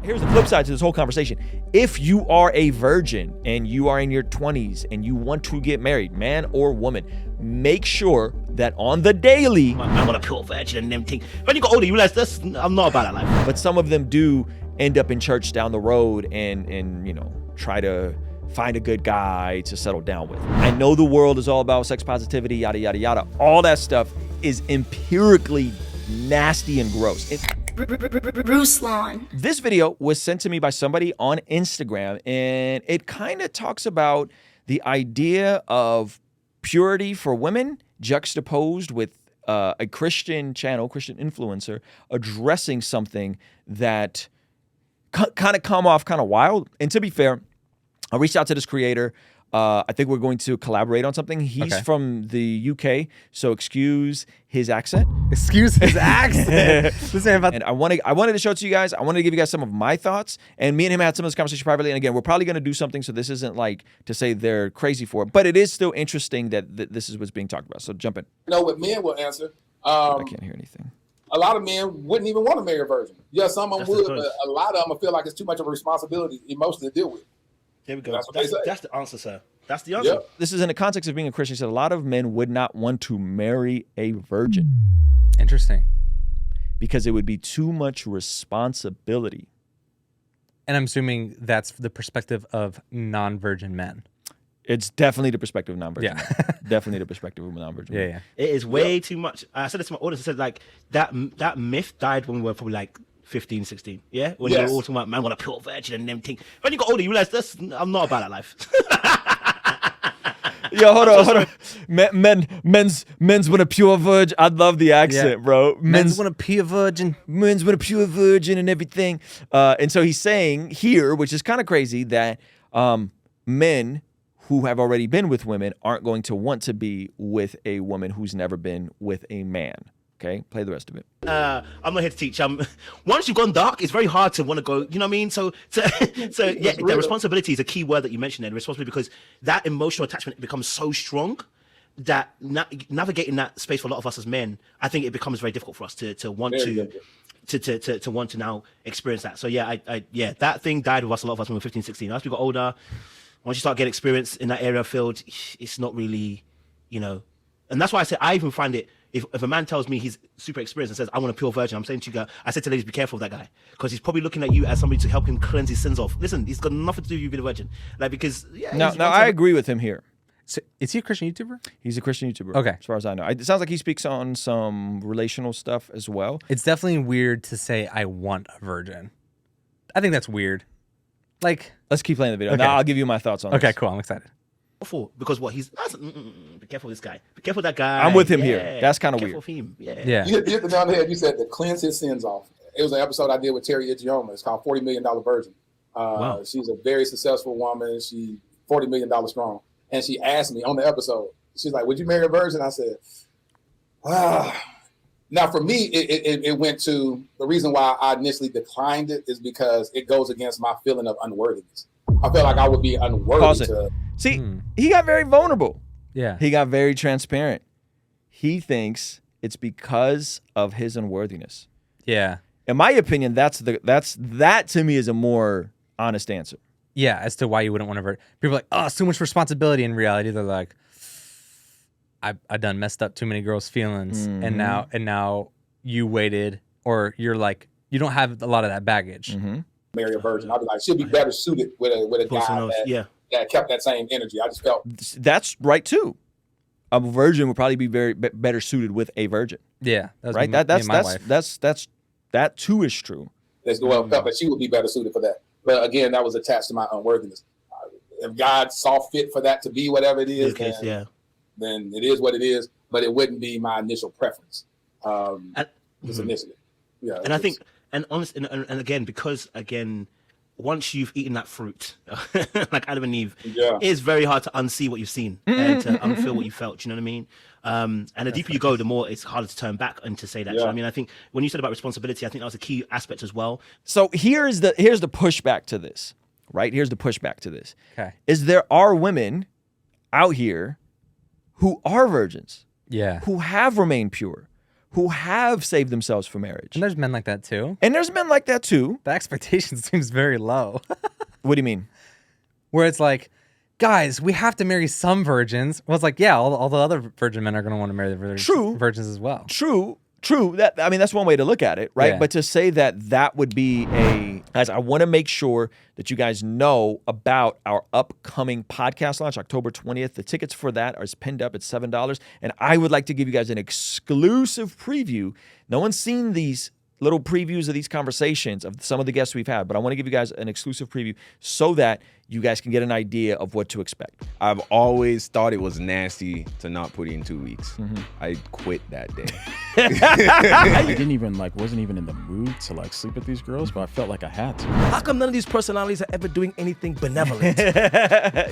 Here's the flip side to this whole conversation. If you are a virgin and you are in your 20s and you want to get married, man or woman, make sure that on the daily, I want a pure virgin and everything. When you got older, you realize this, I'm not about that life. but some of them do end up in church down the road and you know, try to find a good guy to settle down with. I know the world is all about sex positivity, yada, yada, yada. All that stuff is empirically nasty and gross. Ruslan. This video was sent to me by somebody on Instagram, and it kind of talks about the idea of purity for women juxtaposed with a Christian channel, Christian influencer, addressing something that kind of come off kind of wild. And to be fair, I reached out to this creator. I think we're going to collaborate on something. He's from the UK, so excuse his accent. Excuse his accent. And I wanted to show it to you guys. I wanted to give you guys some of my thoughts. And me and him had some of this conversation privately. And again, we're probably going to do something, so this isn't like to say they're crazy for it, but it is still interesting that this is what's being talked about. So jump in. You know what men will answer? I can't hear anything. A lot of men wouldn't even want to marry a virgin. Yeah, some of them would, but a lot of them feel like it's too much of a responsibility emotionally to deal with. There we go. That's what they say. That's the answer, sir. That's the answer. Yep. This is in the context of being a Christian. He said a lot of men would not want to marry a virgin Interesting. because it would be too much responsibility. And I'm assuming that's the perspective of non-virgin men. It's definitely the perspective of non-virgin. Yeah. men. Definitely the perspective of non-virgin. men. Yeah. It is way too much. I said this to my audience. I said, like, that myth died when we were probably like 15, 16. Yeah? When you were all talking about, man, I want a pure virgin and everything. When you got older, you realize this, I'm not about that life. Yo, hold on. Men's want a pure virgin. I love the accent, bro. Men's want a pure virgin. Men's want a pure virgin and everything. And so he's saying here, which is kind of crazy, that men who have already been with women aren't going to want to be with a woman who's never been with a man. Okay, play the rest of it. I'm not here to teach. Once you've gone dark, it's very hard to want to go. You know what I mean? So yeah, the responsibility is a key word that you mentioned there. The responsibility, because that emotional attachment becomes so strong that navigating that space for a lot of us as men, I think it becomes very difficult for us to want to want to now experience that. So yeah, yeah, that thing died with us. A lot of us when we were 15, 16. As we got older, once you start getting experience in that area of field, it's not really, you know, and that's why I say I even find it. If a man tells me he's super experienced and says, I want a pure virgin, I'm saying to you, I said to ladies, be careful of that guy. Because he's probably looking at you as somebody to help him cleanse his sins off. Listen, he's got nothing to do with you being a virgin. Like, because, yeah. No, I agree with him here. So, is he a Christian YouTuber? He's a Christian YouTuber. Okay. As far as I know. It sounds like he speaks on some relational stuff as well. It's definitely weird to say, I want a virgin. I think that's weird. Like, let's keep playing the video. Okay. Now I'll give you my thoughts on this. Okay, cool. I'm excited. Because what he's be careful of this guy. Be careful of that guy. I'm with him here. That's kind of weird. Of him. Yeah. You hit the nail on the head. You said to cleanse his sins off. It was an episode I did with Terry Ijeoma. It's called $40 Million Virgin. Wow. She's a very successful woman. She $40 million strong. And she asked me on the episode, she's like, would you marry a virgin? I said, Now for me, it went to the reason why I initially declined it is because it goes against my feeling of unworthiness. I felt like I would be unworthy to. See, he got very vulnerable. Yeah. He got very transparent. He thinks it's because of his unworthiness. Yeah. In my opinion, that to me is a more honest answer. Yeah, as to why you wouldn't want to virgin. People are like, oh, it's too much responsibility. In reality, they're like, I done messed up too many girls' feelings, and now you waited, or you're like, you don't have a lot of that baggage. Marry a virgin. I'd be like, she'll be better suited with a guy that kept that same energy. I just felt that's right too. A virgin would probably be better suited with a virgin. Yeah, right. That too is true. Felt that she would be better suited for that. But again, that was attached to my unworthiness. If God saw fit for that to be whatever it is, then it is what it is. But it wouldn't be my initial preference. Just initially. Yeah. And I think, and honest, and again, because once you've eaten that fruit, like Adam and Eve, it's very hard to unsee what you've seen and to unfeel what you felt. Do you know what I mean? And the deeper you go, the more it's harder to turn back and to say that. Do you know what I mean? I think when you said about responsibility, I think that was a key aspect as well. So here's the pushback to this, right? Here's the pushback to this. Okay. Is there are women out here who are virgins, who have remained pure, who have saved themselves for marriage. And there's men like that too. And there's men like that too. The expectation seems very low. What do you mean? Where it's like, guys, we have to marry some virgins. Well, it's like, yeah, all the other virgin men are going to want to marry the virgins as well. True. That's one way to look at it, right? Yeah. But to say that would be guys, I want to make sure that you guys know about our upcoming podcast launch, October 20th. The tickets for that are pinned up at $7. And I would like to give you guys an exclusive preview. No one's seen these little previews of these conversations of some of the guests we've had, but I want to give you guys an exclusive preview so that you guys can get an idea of what to expect. I've always thought it was nasty to not put in 2 weeks. Mm-hmm. I quit that day. I didn't even wasn't even in the mood to sleep with these girls, but I felt like I had to. How come none of these personalities are ever doing anything benevolent?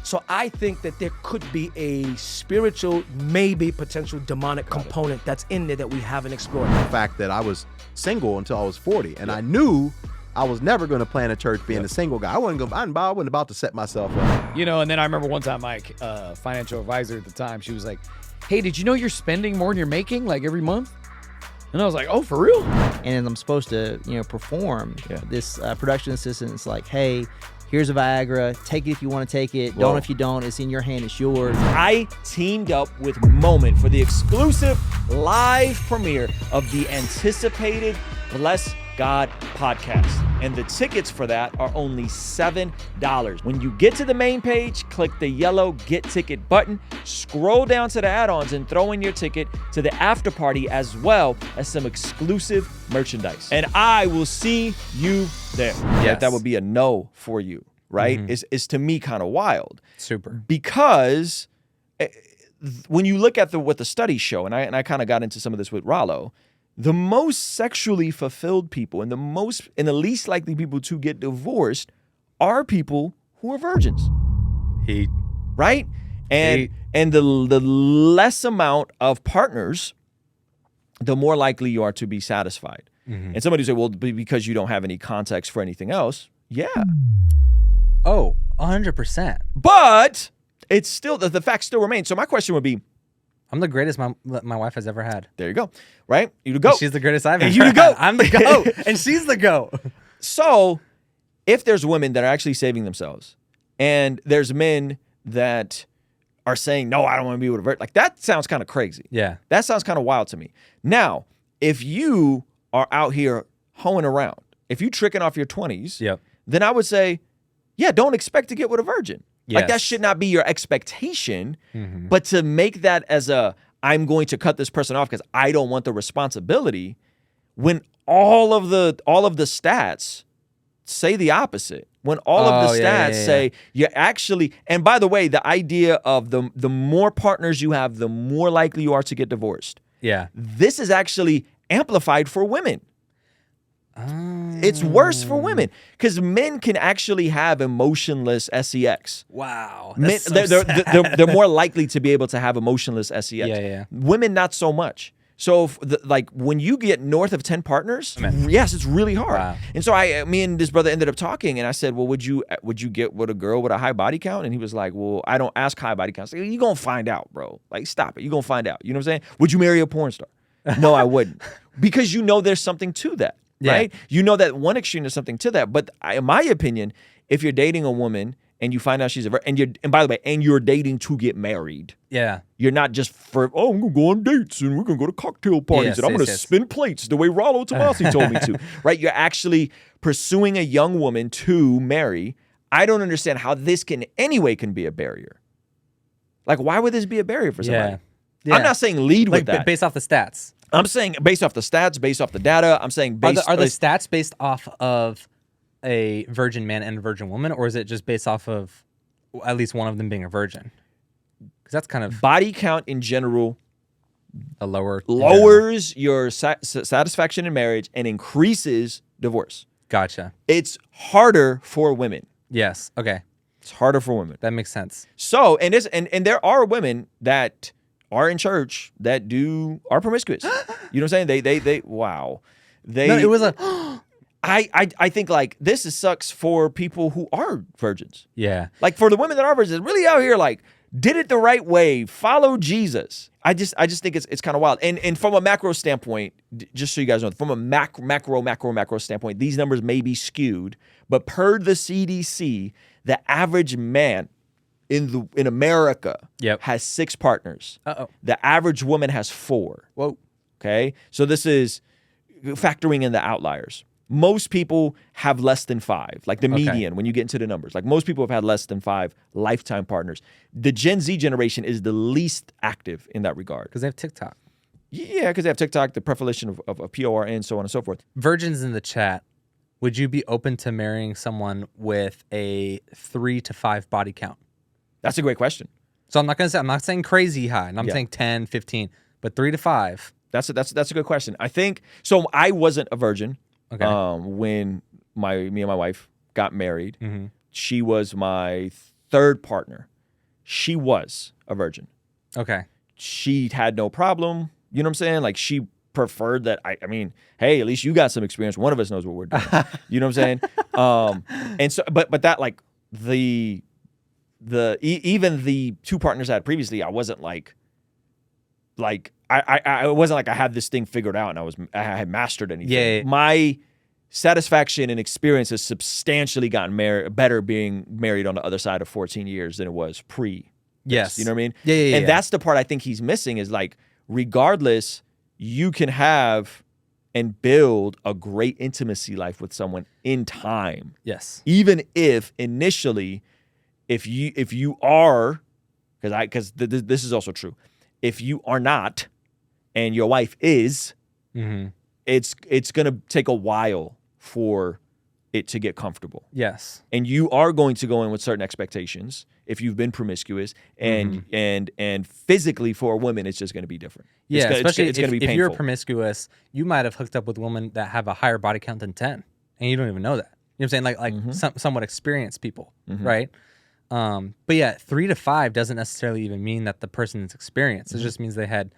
So I think that there could be a spiritual, maybe potential demonic component that's in there that we haven't explored. The fact that I was single until I was 40, and I knew I was never going to plan a church being a single guy. I wasn't about to set myself up. And then I remember one time my financial advisor at the time, she was like, hey, did you know you're spending more than you're making every month? And I was like, oh, for real? And I'm supposed to, perform. This production assistant's like, hey, here's a Viagra. Take it if you want to take it. Don't if you don't. It's in your hand. It's yours. I teamed up with Moment for the exclusive live premiere of the anticipated Bless God podcast. And the tickets for that are only $7. When you get to the main page, click the yellow Get Ticket button, scroll down to the add-ons and throw in your ticket to the after party as well as some exclusive merchandise. And I will see you there. Yes. That would be a no for you, right? Mm-hmm. It's to me kind of wild. Super. Because when you look at what the studies show, and I kind of got into some of this with Rollo, the most sexually fulfilled people and the least likely people to get divorced are people who are virgins. Right? And the less amount of partners, the more likely you are to be satisfied. Mm-hmm. And somebody say, well, because you don't have any context for anything else. Yeah. Oh, 100%. But it's still, the fact still remains. So my question would be, I'm the greatest my wife has ever had. There you go. Right? You the GOAT. She's the greatest I've ever you the had. GOAT. I'm the GOAT. And she's the GOAT. So if there's women that are actually saving themselves and there's men that are saying, no, I don't want to be with a virgin, that sounds kind of crazy. Yeah. That sounds kind of wild to me. Now, if you are out here hoeing around, if you tricking off your 20s, then I would say, yeah, don't expect to get with a virgin. Yes. That should not be your expectation, but to make that as I'm going to cut this person off because I don't want the responsibility, when all of the stats say the opposite. When all of the stats say you're actually, and by the way, the idea of the more partners you have, the more likely you are to get divorced. Yeah. This is actually amplified for women. It's worse for women because men can actually have emotionless sex. Wow. Men, they're more likely to be able to have emotionless sex. Yeah. Women, not so much. So when you get north of 10 partners, yes, it's really hard. Wow. And so me and this brother ended up talking, and I said, well, would you get with a girl with a high body count? And he was like, well, I don't ask high body counts. You're going to find out, bro. Stop it. You're going to find out. You know what I'm saying? Would you marry a porn star? No, I wouldn't. Because there's something to that. Right? You know that one extreme there's something to that. But in my opinion, if you're dating a woman and you find out she's a virgin, and by the way, you're dating to get married. Yeah. You're not just I'm going to go on dates and we're going to go to cocktail parties and I'm going to spin plates the way Rollo Tomasi told me to. Right? You're actually pursuing a young woman to marry. I don't understand how this can be a barrier. Why would this be a barrier for somebody? Yeah. I'm not saying lead with that. Based off the stats. I'm saying based off the stats, based off the data. I'm saying are the stats based off of a virgin man and a virgin woman, or is it just based off of at least one of them being a virgin? Because that's kind of body count in general. Lowers your satisfaction in marriage and increases divorce. Gotcha. It's harder for women. Yes. Okay. It's harder for women. That makes sense. So and there are women that are in church that are promiscuous. You know what I'm saying? They wow. It was a I think this sucks for people who are virgins. Yeah. For the women that are virgins, really out here did it the right way, followed Jesus. I just think it's kind of wild. And from a macro standpoint, just so you guys know, from a macro standpoint, these numbers may be skewed, but per the CDC, the average man in America has 6 partners. The average woman has 4. Whoa. Okay? So this is factoring in the outliers. Most people have less than 5, like the median when you get into the numbers. Like most people have had less than 5 lifetime partners. The Gen Z generation is the least active in that regard. Because they have TikTok. Yeah, because they have TikTok, the proliferation of PORN, so on and so forth. Virgins in the chat, would you be open to marrying someone with a 3 to 5 body count? That's a great question. So I'm not saying crazy high, and I'm saying 10, 15, but 3 to 5. That's a good question. I think so. I wasn't a virgin. When me and my wife got married. She was my 3rd partner. She was a virgin. Okay. She had no problem. You know what I'm saying? Like she preferred that. I mean, hey, at least you got some experience. One of us knows what we're doing. You know what I'm saying? And so, but that like even the 2 partners I had previously, I wasn't like I wasn't like I had this thing figured out and I had mastered anything. Yeah. My satisfaction and experience has substantially gotten better being married on the other side of 14 years than it was pre. Yes. You know what I mean? Yeah. And that's the part I think he's missing is like, regardless, you can have and build a great intimacy life with someone in time. Yes. Even if initially, if you are, because this is also true, if you are not, and your wife is, it's gonna take a while for it to get comfortable. Yes. And you are going to go in with certain expectations if you've been promiscuous, and physically for a woman, it's just going to be different. Yeah, especially it's going to be painful. If you're promiscuous, you might have hooked up with women that have a higher body count than 10, and you don't even know that. You know what I'm saying? Like somewhat experienced people, right? But yeah, 3 to 5 doesn't necessarily even mean that the person is experienced. It just means they had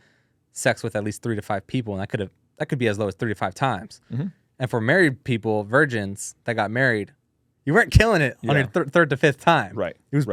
sex with at least 3 to 5 people, and that could be as low as 3 to 5 times. And for married people, virgins that got married, you weren't killing it on your 3rd to 5th time. Right. It was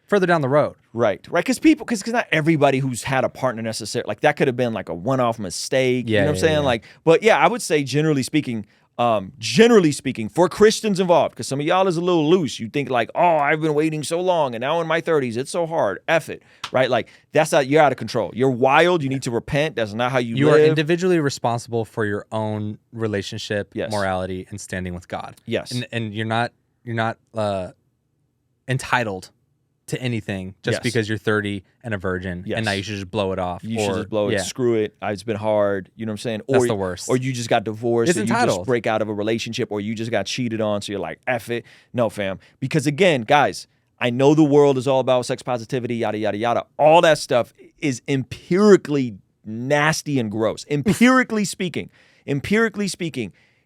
further down the road. Right. Because not everybody who's had a partner necessarily, like that could have been like a one-off mistake. Yeah, you know what I'm saying? Like, but yeah, I would say generally speaking, for Christians involved, because some of y'all is a little loose. You think like, oh, I've been waiting so long and now in my 30s, it's so hard. F it. Right? Like you're out of control. You're wild. You need to repent. That's not how you live. You are individually responsible for your own relationship, morality, and standing with God. Yes. And you're not entitled to anything just because you're 30 and a virgin, and now you should just blow it off. You should just blow it. Screw it. It's been hard. You know what I'm saying? That's the worst. Or you just got divorced. It's entitled. You just break out of a relationship, or you just got cheated on. So you're like, F it. No, fam. Because again, guys, I know the world is all about sex positivity, yada, yada, yada. All that stuff is empirically nasty and gross. Empirically speaking,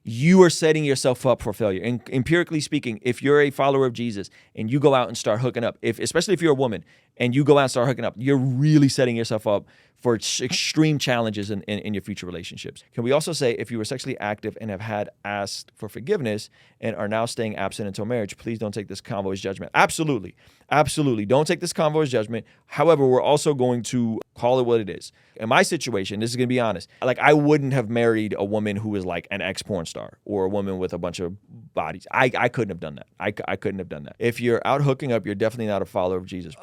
you are setting yourself up for failure. And empirically speaking, if you're a follower of Jesus and you go out and start hooking up, especially if you're a woman and you go out and start hooking up, you're really setting yourself up for extreme challenges in your future relationships. Can we also say if you were sexually active and have had asked for forgiveness and are now staying absent until marriage, please don't take this convo as judgment. Absolutely. Absolutely. Don't take this convo as judgment. However, we're also going to call it what it is. In my situation, this is going to be honest, like I wouldn't have married a woman who was like an ex-porn star or a woman with a bunch of bodies. I couldn't have done that. I couldn't have done that. If you're out hooking up, you're definitely not a follower of Jesus.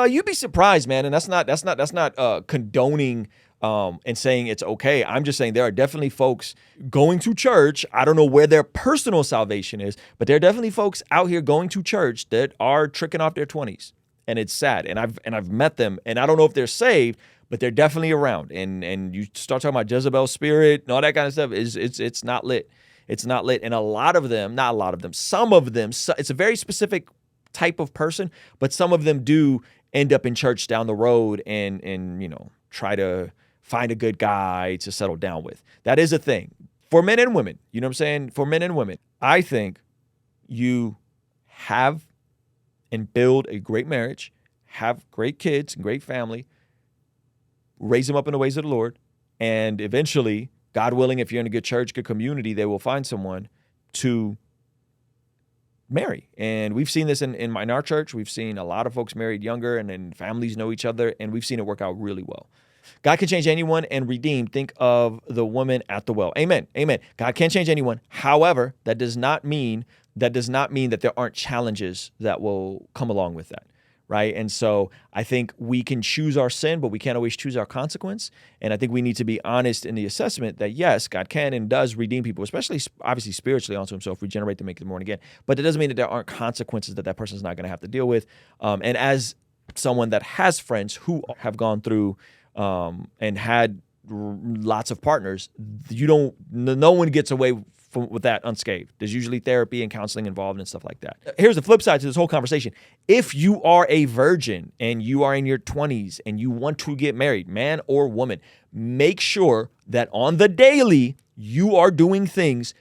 You'd be surprised, man. And that's not condoning and saying it's okay. I'm just saying there are definitely folks going to church. I don't know where their personal salvation is, but there are definitely folks out here going to church that are tricking off their 20s. And it's sad. And I've met them, and I don't know if they're saved, but they're definitely around. And you start talking about Jezebel spirit and all that kind of stuff, it's not lit. It's not lit. And some of them, it's a very specific type of person, but some of them do end up in church down the road and try to find a good guy to settle down with. That is a thing for men and women. You know what I'm saying? For men and women, I think you have and build a great marriage, have great kids and great family, raise them up in the ways of the Lord, and eventually, God willing, if you're in a good church, good community, they will find someone to marry. And we've seen this in our church. We've seen a lot of folks married younger, and then families know each other, and we've seen it work out really well. God can change anyone and redeem. Think of the woman at the well. Amen. Amen. God can change anyone. However, that does not mean that there aren't challenges that will come along with that. Right. And so I think we can choose our sin, but we can't always choose our consequence. And I think we need to be honest in the assessment that, yes, God can and does redeem people, especially obviously spiritually unto himself, regenerate them, make them born again. But it doesn't mean that there aren't consequences that person's not going to have to deal with. And as someone that has friends who have gone through and had lots of partners, no one gets away with that unscathed. There's usually therapy and counseling involved and stuff like that. Here's the flip side to this whole conversation. If you are a virgin and you are in your 20s and you want to get married, man or woman, make sure that on the daily you are doing things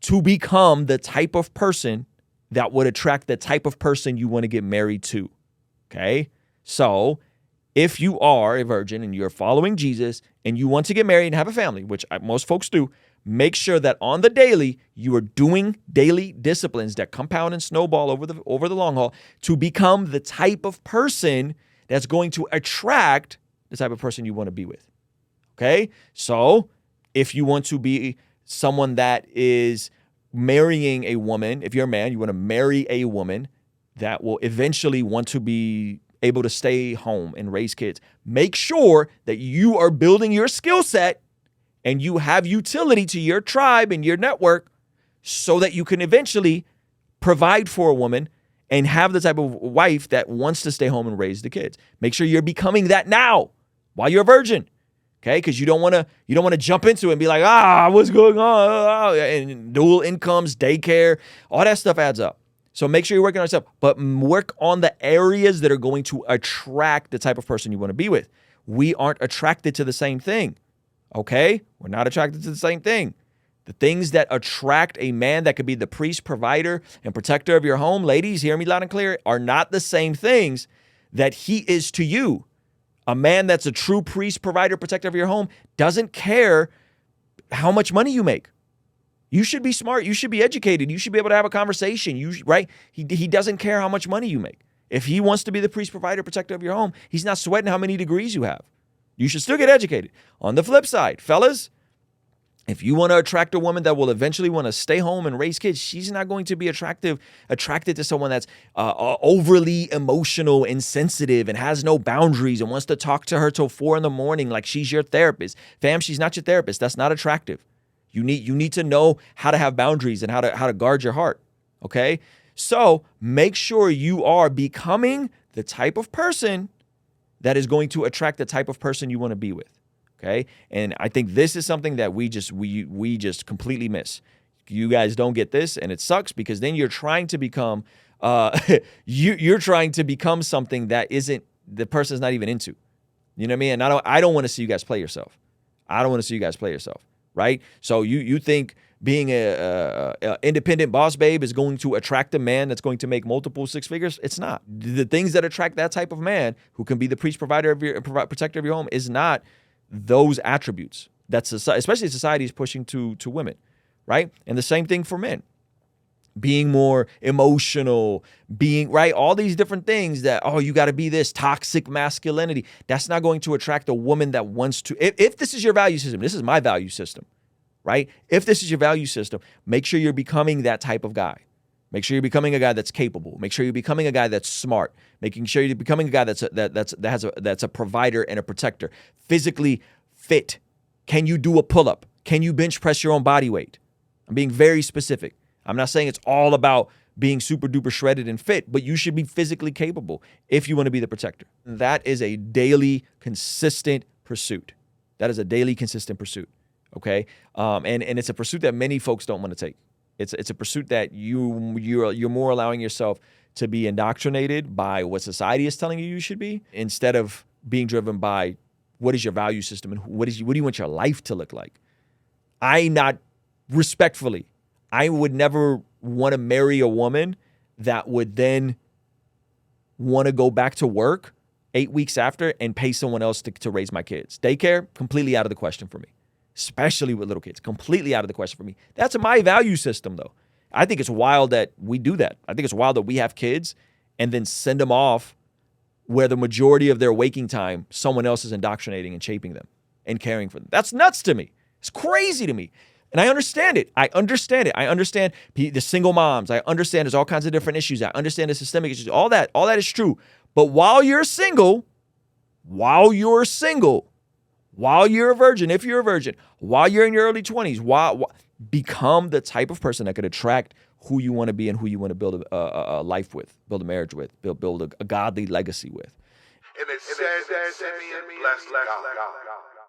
to become the type of person that would attract the type of person you want to get married to. Okay? So if you are a virgin and you're following Jesus and you want to get married and have a family, which most folks do, make sure that on the daily, you are doing daily disciplines that compound and snowball over the long haul to become the type of person that's going to attract the type of person you want to be with. Okay? So if you want to be someone that is marrying a woman, if you're a man, you want to marry a woman that will eventually want to be able to stay home and raise kids, make sure that you are building your skill set and you have utility to your tribe and your network so that you can eventually provide for a woman and have the type of wife that wants to stay home and raise the kids. Make sure you're becoming that now while you're a virgin, okay? Because you don't want to jump into it and be like, what's going on? And dual incomes, daycare, all that stuff adds up. So make sure you're working on yourself, but work on the areas that are going to attract the type of person you want to be with. We aren't attracted to the same thing. Okay? We're not attracted to the same thing. The things that attract a man that could be the priest, provider, and protector of your home, ladies, hear me loud and clear, are not the same things that he is to you. A man that's a true priest, provider, protector of your home doesn't care how much money you make. You should be smart. You should be educated. You should be able to have a conversation. Right? He doesn't care how much money you make. If he wants to be the priest, provider, protector of your home, he's not sweating how many degrees you have. You should still get educated. On the flip side, fellas, if you want to attract a woman that will eventually want to stay home and raise kids, she's not going to be attracted to someone that's overly emotional and sensitive and has no boundaries and wants to talk to her till 4 a.m. like she's your therapist. Fam, she's not your therapist. That's not attractive. You need to know how to have boundaries and how to guard your heart. Okay? So make sure you are becoming the type of person that is going to attract the type of person you want to be with. Okay? And I think this is something that we just completely miss. You guys don't get this, and it sucks because then you're trying to become you're trying to become something that isn't the person's not even into. You know what I mean? And I don't want to see you guys play yourself. I don't want to see you guys play yourself. Right? So you think being a independent boss babe is going to attract a man that's going to make multiple six figures? It's not. The things that attract that type of man who can be the priest, provider of your protector of your home is not those attributes. That's especially society is pushing to women, right? And the same thing for men. Being more emotional, being right, all these different things that, you got to be this toxic masculinity. That's not going to attract a woman that wants to. If this is your value system, this is my value system, right? If this is your value system, make sure you're becoming that type of guy. Make sure you're becoming a guy that's capable. Make sure you're becoming a guy that's smart. Making sure you're becoming a guy that's a provider and a protector. Physically fit. Can you do a pull-up? Can you bench press your own body weight? I'm being very specific. I'm not saying it's all about being super duper shredded and fit, but you should be physically capable if you want to be the protector. That is a daily, consistent pursuit. That is a daily, consistent pursuit. Okay, and it's a pursuit that many folks don't want to take. It's a pursuit that you're more allowing yourself to be indoctrinated by what society is telling you should be, instead of being driven by what is your value system and what do you want your life to look like. I would never want to marry a woman that would then want to go back to work 8 weeks after and pay someone else to raise my kids. Daycare, completely out of the question for me, especially with little kids, completely out of the question for me. That's my value system, though. I think it's wild that we do that. I think it's wild that we have kids and then send them off where the majority of their waking time, someone else is indoctrinating and shaping them and caring for them. That's nuts to me. It's crazy to me. And I understand it. I understand the single moms. I understand there's all kinds of different issues. I understand the systemic issues. All that is true. But while you're single, while you're a virgin, if you're a virgin, while you're in your early 20s, become the type of person that could attract who you want to be and who you want to build a life with, build a marriage with, build a godly legacy with. And it said, blessed God.